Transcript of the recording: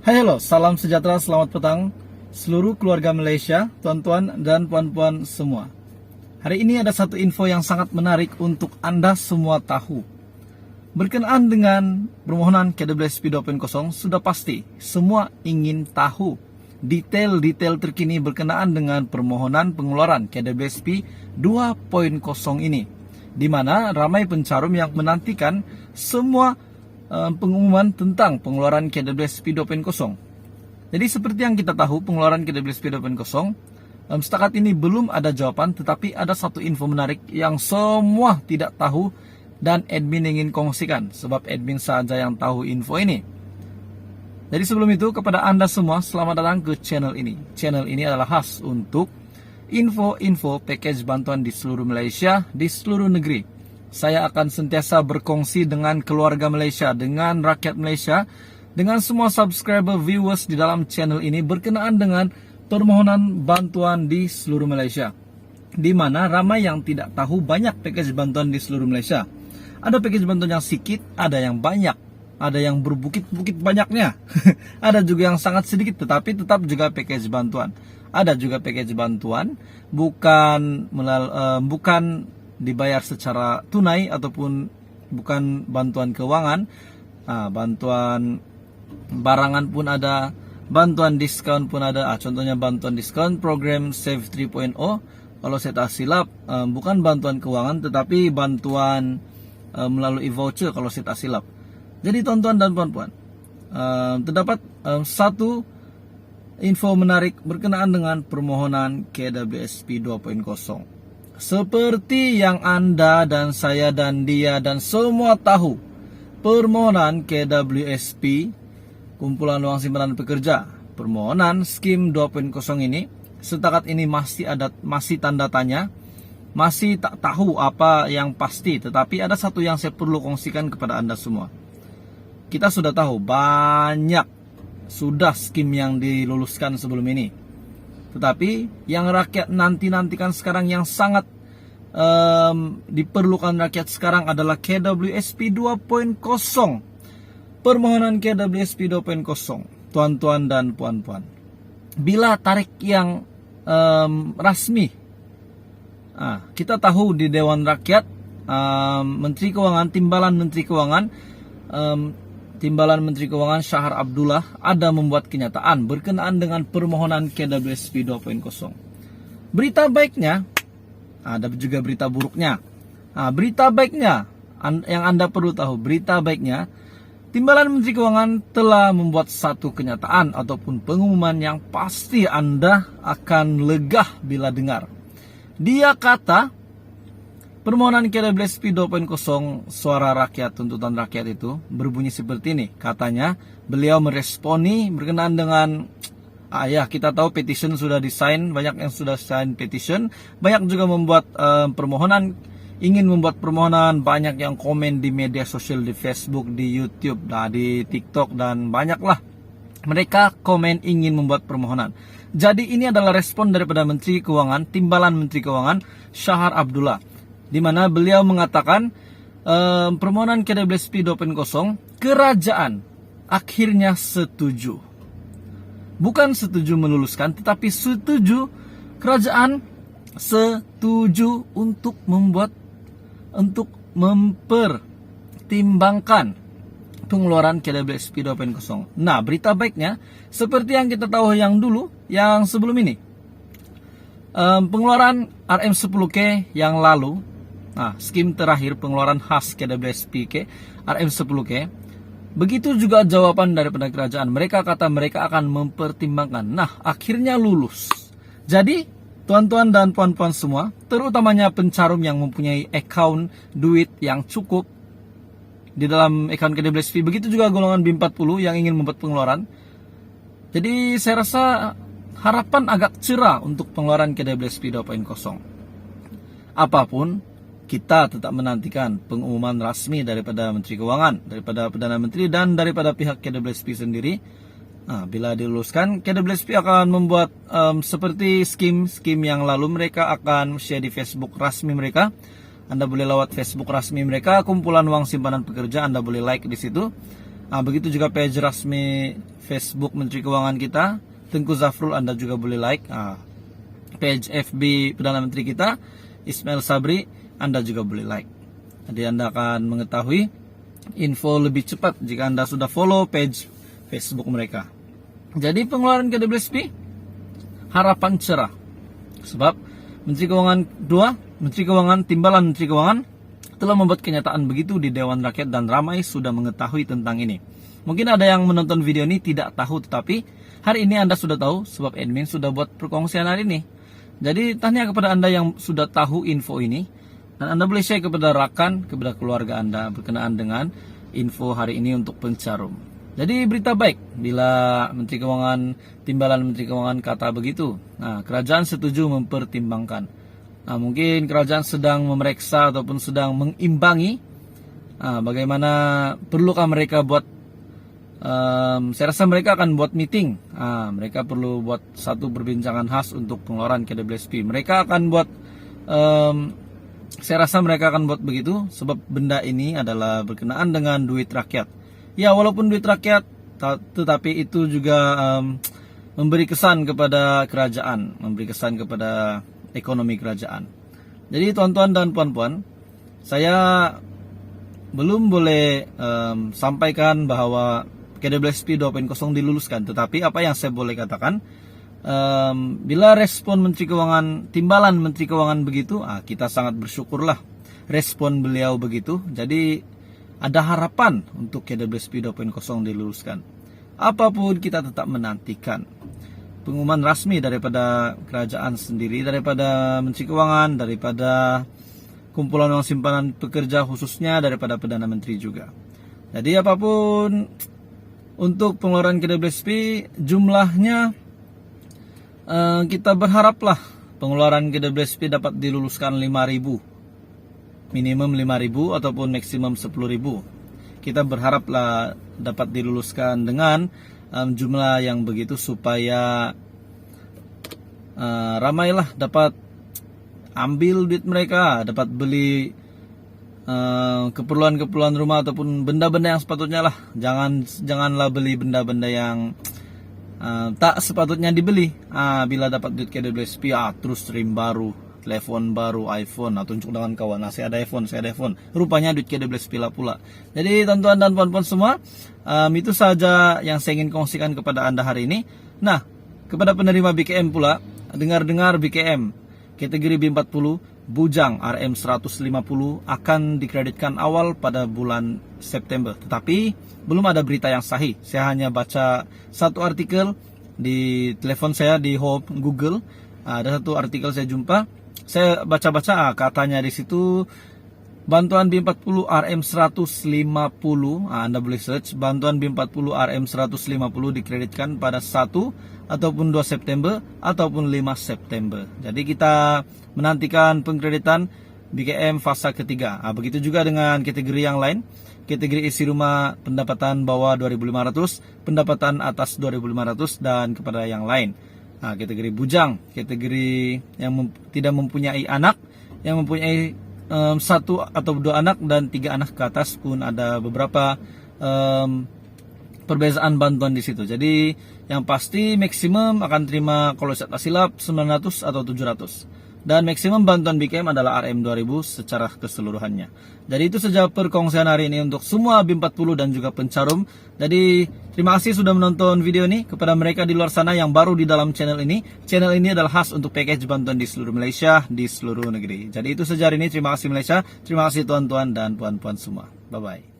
Hai halo, salam sejahtera, selamat petang seluruh keluarga Malaysia, tuan-tuan dan puan-puan semua. Hari ini ada satu info yang sangat menarik untuk Anda semua tahu. Berkenaan dengan permohonan KWSP 2.0, sudah pasti semua ingin tahu detail-detail terkini berkenaan dengan permohonan pengeluaran KWSP 2.0 ini, di mana ramai pencarum yang menantikan semua pengumuman tentang pengeluaran KWSP 2.0. Jadi seperti yang kita tahu, pengeluaran KWSP 2.0 setakat ini belum ada jawaban, tetapi ada satu info menarik yang semua tidak tahu dan admin ingin kongsikan, sebab admin saja yang tahu info ini. Jadi sebelum itu, kepada Anda semua, selamat datang ke channel ini. Channel ini adalah khas untuk info-info package bantuan di seluruh Malaysia, di seluruh negeri. Saya akan sentiasa berkongsi dengan keluarga Malaysia, dengan rakyat Malaysia, dengan semua subscriber viewers di dalam channel ini berkenaan dengan permohonan bantuan di seluruh Malaysia. Di mana ramai yang tidak tahu banyak package bantuan di seluruh Malaysia. Ada package bantuan yang sedikit, ada yang banyak, ada yang berbukit-bukit banyaknya. Ada juga yang sangat sedikit tetapi tetap juga package bantuan. Ada juga package bantuan bukan dibayar secara tunai ataupun bukan bantuan keuangan. Bantuan barangan pun ada, bantuan diskon pun ada. Contohnya bantuan diskon program Save 3.0, kalau saya tak silap bukan bantuan keuangan tetapi bantuan melalui voucher kalau saya tak silap. Jadi tuan-tuan dan puan-puan, terdapat satu info menarik berkenaan dengan permohonan KWSP 2.0. Seperti yang Anda dan saya dan dia dan semua tahu, permohonan KWSP, Kumpulan Wang Simpanan Pekerja, permohonan Skim 2.0 ini setakat ini masih tanda tanya, masih tak tahu apa yang pasti. Tetapi ada satu yang saya perlu kongsikan kepada Anda semua. Kita sudah tahu banyak sudah skim yang diluluskan sebelum ini. Tetapi yang rakyat nantikan sekarang, yang sangat diperlukan rakyat sekarang adalah KWSP 2.0. Permohonan KWSP 2.0, tuan-tuan dan puan-puan. Bila tarik yang rasmi, kita tahu di Dewan Rakyat, Menteri Keuangan, Timbalan Menteri Keuangan Shahar Abdullah ada membuat kenyataan berkenaan dengan permohonan KWSP 2.0. Berita baiknya, ada juga berita buruknya. Berita baiknya yang Anda perlu tahu, berita baiknya, Timbalan Menteri Keuangan telah membuat satu kenyataan ataupun pengumuman yang pasti Anda akan lega bila dengar. Dia kata, permohonan KWSP 2.0 suara rakyat, tuntutan rakyat itu berbunyi seperti ini. Katanya beliau meresponi berkenaan dengan kita tahu petition sudah disign, banyak yang sudah sign petition, banyak juga membuat ingin membuat permohonan, banyak yang komen di media sosial, di Facebook, di YouTube, di TikTok, dan banyaklah mereka komen ingin membuat permohonan. Jadi ini adalah respon daripada Menteri Keuangan, Timbalan Menteri Keuangan Shahar Abdullah, di mana beliau mengatakan permohonan KWSP 2.0 kerajaan akhirnya setuju. Bukan setuju meluluskan, tetapi setuju, kerajaan setuju untuk mempertimbangkan pengeluaran KWSP 2.0. Nah, berita baiknya seperti yang kita tahu yang dulu, yang sebelum ini, pengeluaran RM10K yang lalu, skim terakhir pengeluaran khas KWSP RM10K, begitu juga jawaban daripada kerajaan. Mereka kata mereka akan mempertimbangkan. Nah, akhirnya lulus. Jadi tuan-tuan dan puan-puan semua, terutamanya pencarum yang mempunyai account duit yang cukup di dalam account KWSP, begitu juga golongan B40 yang ingin membuat pengeluaran. Jadi saya rasa harapan agak cerah untuk pengeluaran KWSP 2.0. Apapun, kita tetap menantikan pengumuman rasmi daripada Menteri Keuangan, daripada Perdana Menteri, dan daripada pihak KWSP sendiri. Bila diluluskan, KWSP akan membuat seperti skim yang lalu, mereka akan share di Facebook rasmi mereka. Anda boleh lewat Facebook resmi mereka, Kumpulan Wang Simpanan Pekerja, Anda boleh like di situ. Begitu juga page resmi Facebook Menteri Keuangan kita, Tengku Zafrul, Anda juga boleh like. Page FB Perdana Menteri kita, Ismail Sabri, Anda juga boleh like. Jadi Anda akan mengetahui info lebih cepat jika Anda sudah follow page Facebook mereka. Jadi pengeluaran KWSP harapan cerah. Sebab Menteri Keuangan 2, Menteri Keuangan, Timbalan Menteri Keuangan telah membuat kenyataan begitu di Dewan Rakyat dan ramai sudah mengetahui tentang ini. Mungkin ada yang menonton video ini tidak tahu, tetapi hari ini Anda sudah tahu sebab admin sudah buat perkongsian hari ini. Jadi tanya kepada Anda yang sudah tahu info ini, dan Anda boleh share kepada rakan, kepada keluarga Anda berkenaan dengan info hari ini untuk pencarum. Jadi berita baik bila Menteri Keuangan, Timbalan Menteri Keuangan kata begitu. Kerajaan setuju mempertimbangkan. Mungkin kerajaan sedang memeriksa ataupun sedang mengimbangi bagaimana perlukah mereka buat. Saya rasa mereka akan buat meeting. Mereka perlu buat satu perbincangan khas untuk pengeluaran KWSP. Mereka akan buat, saya rasa mereka akan buat begitu sebab benda ini adalah berkenaan dengan duit rakyat. Ya, walaupun duit rakyat, tetapi itu juga memberi kesan kepada kerajaan, memberi kesan kepada ekonomi kerajaan. Jadi tuan-tuan dan puan-puan, saya belum boleh sampaikan bahwa KWSP 2.0 diluluskan. Tetapi apa yang saya boleh katakan, bila respon Menteri Keuangan, Timbalan Menteri Keuangan begitu, kita sangat bersyukurlah respon beliau begitu. Jadi ada harapan untuk KWSP 2.0 diluluskan. Apapun kita tetap menantikan pengumuman rasmi daripada kerajaan sendiri, daripada Menteri Keuangan, daripada kumpulan uang simpanan pekerja khususnya, daripada Perdana Menteri juga. Jadi apapun untuk pengeluaran KWSP jumlahnya, kita berharaplah pengeluaran KWSP dapat diluluskan 5.000, minimum 5.000 ataupun maksimum 10.000. Kita berharaplah dapat diluluskan dengan jumlah yang begitu supaya ramailah dapat ambil duit mereka, dapat beli keperluan-keperluan rumah ataupun benda-benda yang sepatutnya lah. Janganlah beli benda-benda yang tak sepatutnya dibeli. Bila dapat duit KWSP, terus SIM baru, telepon baru, iPhone, tunjuk dengan kawan, saya ada iPhone, rupanya duit KWSP lah pula. Jadi tuan-tuan dan puan-puan semua, itu saja yang saya ingin kongsikan kepada Anda hari ini. Nah, kepada penerima BKM pula, dengar-dengar BKM kategori B40 bujang RM150 akan dikreditkan awal pada bulan September. Tetapi belum ada berita yang sahih. Saya hanya baca satu artikel di telepon saya di home Google. Ada satu artikel saya jumpa. Saya baca-baca, katanya di situ bantuan B40 RM150, Anda boleh search, bantuan B40 RM150 dikreditkan pada 1 ataupun 2 September ataupun 5 September. Jadi kita menantikan pengkreditan BKM fasa ketiga. Begitu juga dengan kategori yang lain. Kategori isi rumah pendapatan bawah 2.500, pendapatan atas 2.500 dan kepada yang lain. Kategori bujang, kategori yang tidak mempunyai anak, yang mempunyai 1 atau 2 anak dan 3 anak ke atas pun ada beberapa perbezaan bantuan di situ. Jadi yang pasti maksimum akan terima kalau saya tak silap 900 atau 700. Dan maksimum bantuan BKM adalah RM2000 secara keseluruhannya. Jadi itu saja perkongsian hari ini untuk semua B40 dan juga pencarum. Jadi terima kasih sudah menonton video ini. Kepada mereka di luar sana yang baru di dalam channel ini. Channel ini adalah khas untuk package bantuan di seluruh Malaysia, di seluruh negeri. Jadi itu saja hari ini. Terima kasih Malaysia. Terima kasih tuan-tuan dan puan-puan semua. Bye-bye.